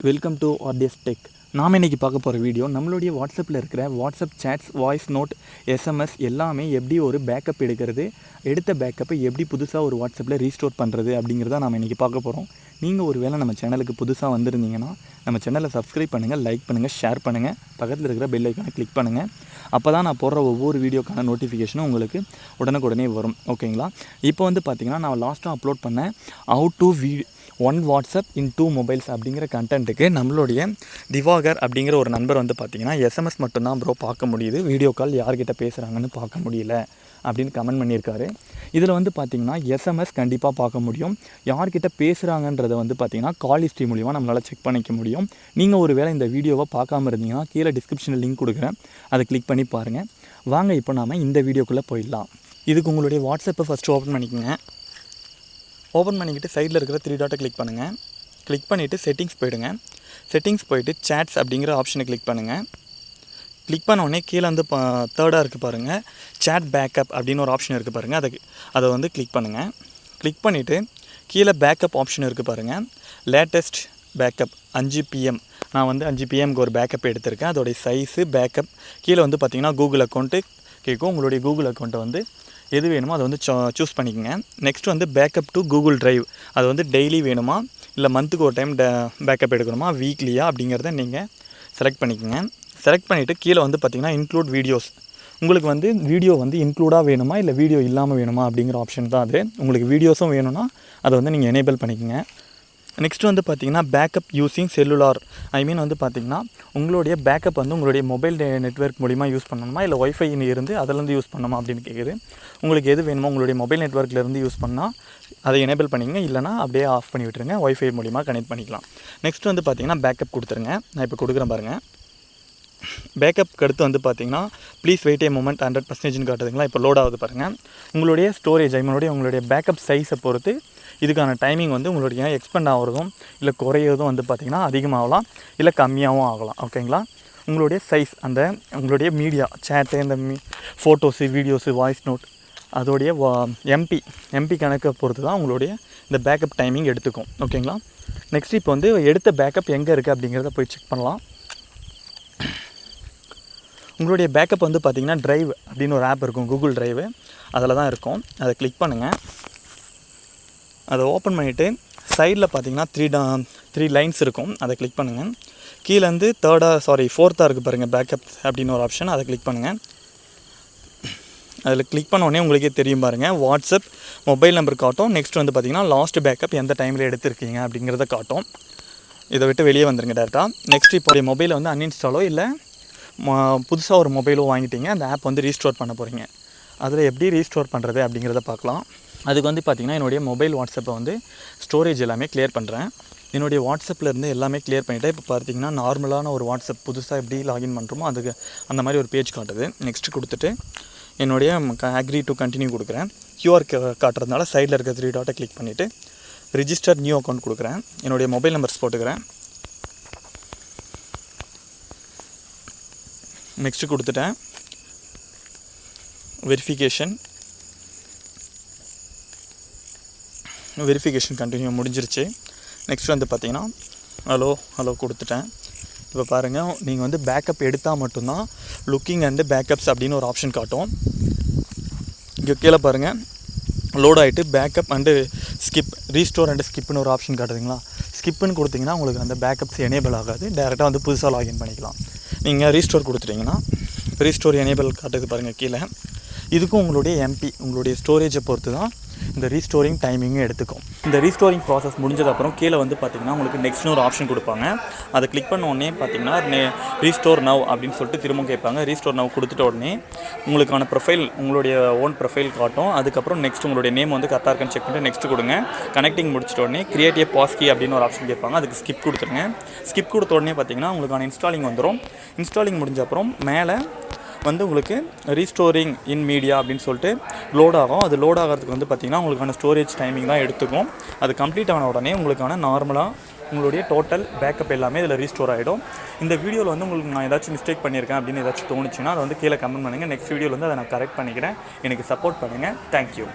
Welcome to RTS tech. நாம் இன்றைக்கி பார்க்க போகிற வீடியோ நம்மளுடைய வாட்ஸ்அப்பில் இருக்கிற WhatsApp chats, voice note, SMS எல்லாமே எப்படி ஒரு பேக்கப் எடுக்கிறது, எடுத்த பேக்கப்பை எப்படி புதுசாக ஒரு வாட்ஸ்அப்பில் ரீஸ்டோர் பண்ணுறது அப்படிங்கிறத நாம் இன்றைக்கி பார்க்க போகிறோம். நீங்கள் ஒரு வேளை நம்ம சேனலுக்கு புதுசாக வந்திருந்தீங்கன்னா நம்ம சேனலை சப்ஸ்கிரைப் பண்ணுங்கள், லைக் பண்ணுங்கள், ஷேர் பண்ணுங்கள், பக்கத்தில் இருக்கிற பெல் ஐக்கானை கிளிக் பண்ணுங்கள். அப்போ தான் நான் போடுற ஒவ்வொரு வீடியோக்கான நோட்டிஃபிகேஷனும் உங்களுக்கு உடனுக்குடனே வரும். ஓகேங்களா? இப்போ பார்த்திங்கன்னா நான் லாஸ்ட்டாக அப்லோட் பண்ணேன் how to own WhatsApp in 2 mobiles அப்படிங்கிற கண்டென்ட்டுக்கு நம்மளுடைய திவாகர் அப்படிங்கிற ஒரு நண்பர் பார்த்திங்கன்னா எஸ்எம்எஸ் மட்டும்தான் ப்ரோ பார்க்க முடியுது, வீடியோ கால் யார்கிட்ட பேசுகிறாங்கன்னு பார்க்க முடியல அப்படின்னு கமெண்ட் பண்ணியிருக்காரு. இதில் பார்த்திங்கன்னா எஸ்எம்எஸ் கண்டிப்பாக பார்க்க முடியும், யார்கிட்ட பேசுகிறாங்கன்றதை பார்த்திங்கன்னா கால் ஹிஸ்ட்ரி மூலிமா நம்மளால் செக் பண்ணிக்க முடியும். நீங்கள் ஒரு வேளை இந்த வீடியோவை பார்க்காம இருந்தீங்கன்னா கீழே டிஸ்கிரிப்ஷனில் லிங்க் கொடுக்குறேன், அதை கிளிக் பண்ணி பாருங்கள். வாங்க இப்போ நாம் இந்த வீடியோக்குள்ளே போயிடலாம். இதுக்கு உங்களுடைய வாட்ஸ்அப்பை ஃபஸ்ட்டு ஓப்பன் பண்ணிக்கோங்க. ஓப்பன் பண்ணிக்கிட்டு சைடில் இருக்கிற 3 டாட்டை கிளிக் பண்ணுங்கள். கிளிக் பண்ணிவிட்டு செட்டிங்ஸ் போய்டுங்க. செட்டிங்ஸ் போய்ட்டு சேட்ஸ் அப்படிங்கிற ஆப்ஷனை கிளிக் பண்ணுங்கள். கிளிக் பண்ண கீழே தேர்டாக இருக்குது பாருங்கள், சேட் பேக்கப் அப்படின்னு ஒரு ஆப்ஷன் இருக்குது பாருங்கள், அதை கிளிக் பண்ணுங்கள். கிளிக் பண்ணிவிட்டு கீழே பேக்கப் ஆப்ஷன் இருக்குது பாருங்கள், லேட்டஸ்ட் பேக்கப் 5 PM. நான் 5 PMக்கு ஒரு பேக்கப் எடுத்திருக்கேன். அதோடைய சைஸு பேக்கப் கீழே பார்த்திங்கன்னா கூகுள் அக்கௌண்ட்டு கேட்கும். உங்களுடைய கூகுள் அக்கௌண்ட்டை எது வேணுமோ அதை சூஸ் பண்ணிக்கோங்க. Next backup to Google drive, அது டெய்லி வேணுமா இல்லை மந்த்துக்கு ஒரு டைம் பேக்கப் எடுக்கணுமா, வீக்லியா அப்படிங்கிறத நீங்கள் செலக்ட் பண்ணிக்கோங்க. செலக்ட் பண்ணிவிட்டு கீழே பார்த்திங்கன்னா இன்க்ளூட் வீடியோஸ், உங்களுக்கு வீடியோ இன்க்ளூடாக வேணுமா இல்லை வீடியோ இல்லாமல் வேணுமா அப்படிங்கிற ஆப்ஷன் தான் அது. உங்களுக்கு வீடியோஸும் வேணும்னா அதை நீங்கள் எனேபிள் பண்ணிக்கோங்க. நெக்ஸ்ட் பார்த்திங்கன்னா பேக்கப் யூஸிங் செல்லுலார், பார்த்திங்கன்னா உங்களுடைய பேக்கப் உங்களுடைய மொபைல் நெட்வொர்க் மூலிமா யூஸ் பண்ணணுமா இல்லை ஒய்ஃபை இருந்து அதிலேருந்து யூஸ் பண்ணணுமா அப்படின்னு கேட்குது. உங்களுக்கு எது வேணுமோ உங்களுடைய மொபைல் நெட்வொர்க்லேருந்து யூஸ் பண்ணால் அதை எனேபிள் பண்ணிங்க, இல்லைனா அப்படியே ஆஃப் பண்ணி விட்டுருங்க, ஒய்ஃபை மூலிமா கனெக்ட் பண்ணிக்கலாம். நெக்ஸ்ட் பார்த்திங்கன்னா பேக்கப் கொடுத்துருங்க. நான் இப்போ கொடுக்குறேன் பாருங்கள். பேக்கப்புக்கு அடுத்து பார்த்திங்கன்னா ப்ளீஸ் வெயிட் ஏ மொமெண்ட் 100% காட்டுதுங்களா. இப்போ லோட் ஆகுது பாருங்கள். உங்களுடைய ஸ்டோரேஜ் உங்களுடைய பேக்கப் சைஸை பொறுத்து இதுக்கான டைமிங் உங்களுடைய எக்ஸ்பெண்ட் ஆகிறதும் இல்லை குறையிறதும் பார்த்திங்கன்னா அதிகமாகலாம் இல்லை கம்மியாகவும் ஆகலாம். ஓகேங்களா? உங்களுடைய சைஸ், உங்களுடைய மீடியா சேட்டு, இந்த ஃபோட்டோஸு, வீடியோஸு, வாய்ஸ் நோட், அதோடைய எம்பி கணக்கை பொறுத்து தான் உங்களுடைய இந்த பேக்கப் டைமிங் எடுத்துக்கும். ஓகேங்களா? நெக்ஸ்ட் இப்போ எடுத்த பேக்கப் எங்கே இருக்குது அப்படிங்கிறத போய் செக் பண்ணலாம். உங்களுடைய பேக்கப் பார்த்திங்கன்னா ட்ரைவ் அப்படின்னு ஒரு ஆப் இருக்கும், கூகுள் ட்ரைவு, அதில் தான் இருக்கும். அதை கிளிக் பண்ணுங்கள். அதை ஓப்பன் பண்ணிவிட்டு சைடில் பார்த்திங்கன்னா 3 லைன்ஸ் இருக்கும், அதை கிளிக் பண்ணுங்கள். கீழேருந்து ஃபோர்த்தாக இருக்குது பாருங்கள் பேக்கப் அப்படின்னு ஒரு ஆப்ஷன், அதை கிளிக் பண்ணுங்கள். அதில் கிளிக் பண்ணோடனே உங்களுக்கே தெரியும் பாருங்கள், வாட்ஸ்அப் மொபைல் நம்பர் காட்டும். நெக்ஸ்ட் பார்த்திங்கன்னா லாஸ்ட் பேக்கப் எந்த டைமில் எடுத்திருக்கீங்க அப்படிங்கிறத காட்டும். இதை விட்டு வெளியே வந்துருங்க டேரெக்டாக. நெக்ஸ்ட் இப்போ மொபைலை அன்இன்ஸ்டாலோ இல்லை புதுசாக ஒரு மொபைலோ வாங்கிட்டீங்க, அந்த ஆப் ரீஸ்டோர் பண்ண போகிறீங்க. அதில் எப்படி ரீஸ்டோர் பண்ணுறது அப்படிங்கிறத பார்க்கலாம். அதுக்கு பார்த்திங்கன்னா என்னுடைய மொபைல் வாட்ஸ்அப்பை ஸ்டோரேஜ் எல்லாமே கிளியர் பண்ணுறேன். என்னுடைய வாட்ஸ்அப்பில் இருந்து எல்லாமே கிளியர் பண்ணிவிட்டேன். இப்போ பார்த்திங்கன்னா நார்மலான ஒரு வாட்ஸ்அப் புதுசாக எப்படி லாகின் பண்ணுறோமோ அதுக்கு அந்த மாதிரி ஒரு பேஜ் காட்டுது. நெக்ஸ்ட்டு கொடுத்துட்டு என்னுடைய அக்ரி டு கண்டினியூ கொடுக்குறேன். QR காட்டுறதுனால சைடில் இருக்க 3 டாட்டை கிளிக் பண்ணிவிட்டு ரிஜிஸ்டர் நியூ அக்கௌண்ட் கொடுக்குறேன். என்னுடைய மொபைல் நம்பர்ஸ் போட்டுக்கிறேன். நெக்ஸ்ட்டு கொடுத்துட்டேன். வெரிஃபிகேஷன் கண்டினியூ முடிஞ்சிருச்சு. நெக்ஸ்ட் பார்த்திங்கன்னா ஹலோ கொடுத்துட்டேன். இப்போ பாருங்கள், நீங்கள் பேக்கப் எடுத்தால் மட்டும்தான் லுக்கிங் அண்டு பேக்கப்ஸ் அப்படின்னு ஒரு ஆப்ஷன் காட்டும். இங்கே கீழே பாருங்கள், லோட் ஆகிட்டு backup and skip, restore and ஸ்கிப்னு ஒரு ஆப்ஷன் காட்டுதுங்களா. ஸ்கிப்புன்னு கொடுத்திங்கன்னா உங்களுக்கு அந்த பேக்கப்ஸ் எனேபிள் ஆகாது, டேரெக்டாக புதுசாக லாகின் பண்ணிக்கலாம். நீங்கள் ரீஸ்டோர் கொடுத்துட்டிங்கன்னா ரீஸ்டோர் எனேபிள் காட்டுது பாருங்கள் கீழே. இதுக்கும் உங்களுடைய ஸ்டோரேஜை பொறுத்து தான் இந்த ரீஸ்டோரிங் டைமிங்கும் எடுத்துக்கும். இந்த ரீஸ்டோரிங் ப்ராசஸ் முடிஞ்சதுக்கப்புறம் கீழே பார்த்திங்கன்னா உங்களுக்கு நெக்ஸ்ட்னு ஒரு ஆப்ஷன் கொடுப்பாங்க. அதை கிளிக் பண்ண உடனே பார்த்திங்கன்னா ரீஸ்டோர் நவ் அப்படின்னு சொல்லிட்டு திரும்ப கேட்பாங்க. ரீஸ்டோர் நவ் கொடுத்துட்ட உடனே உங்களுக்கான ப்ரொஃபைல், உங்களுடைய ஓன் ப்ரொஃபைல் காட்டும். அதுக்கப்புறம் நெக்ஸ்ட் உங்களுடைய நேம் கரெக்டாக இருக்கான்னு செக் பண்ணிட்டு நெக்ஸ்ட் கொடுங்க. கனெக்டிங் முடிச்சிட்ட உடனே கிரியேட் ஏ பாஸ்கி அப்படின்னு ஒரு ஆப்ஷன் கேட்பாங்க. அதுக்கு ஸ்கிப் கொடுத்துருங்க. ஸ்கிப் கொடுத்த உடனே பார்த்திங்கன்னா உங்களுக்கான இன்ஸ்டாலிங் வந்துடும். இன்ஸ்டாலிங் முடிஞ்ச அப்புறம் மேலே உங்களுக்கு ரீஸ்டோரிங் இன் மீடியா அப்படின்னு சொல்லிட்டு லோட் ஆகும். அது லோட் ஆகிறதுக்கு பார்த்திங்கன்னா உங்களுக்கான ஸ்டோரேஜ் டைமிங் தான் எடுத்துக்கும். அது கம்ப்ளீட் ஆன உடனே உங்களுக்கான நார்மலாக உங்களுடைய டோட்டல் பேக்கப் எல்லாமே இதில் ரீஸ்டோர் ஆகிடும். இந்த வீடியோவில் உங்களுக்கு நான் ஏதாச்சும் மிஸ்டேக் பண்ணியிருக்கேன் அப்படின்னு ஏதாச்சும் தோணுச்சுன்னா அதை கீழே கமெண்ட் பண்ணுங்கள். நெக்ஸ்ட் வீடியோவில் அதை நான் கரெக்ட் பண்ணிக்கிறேன். எனக்கு சப்போர்ட் பண்ணுங்கள். தேங்க்யூ.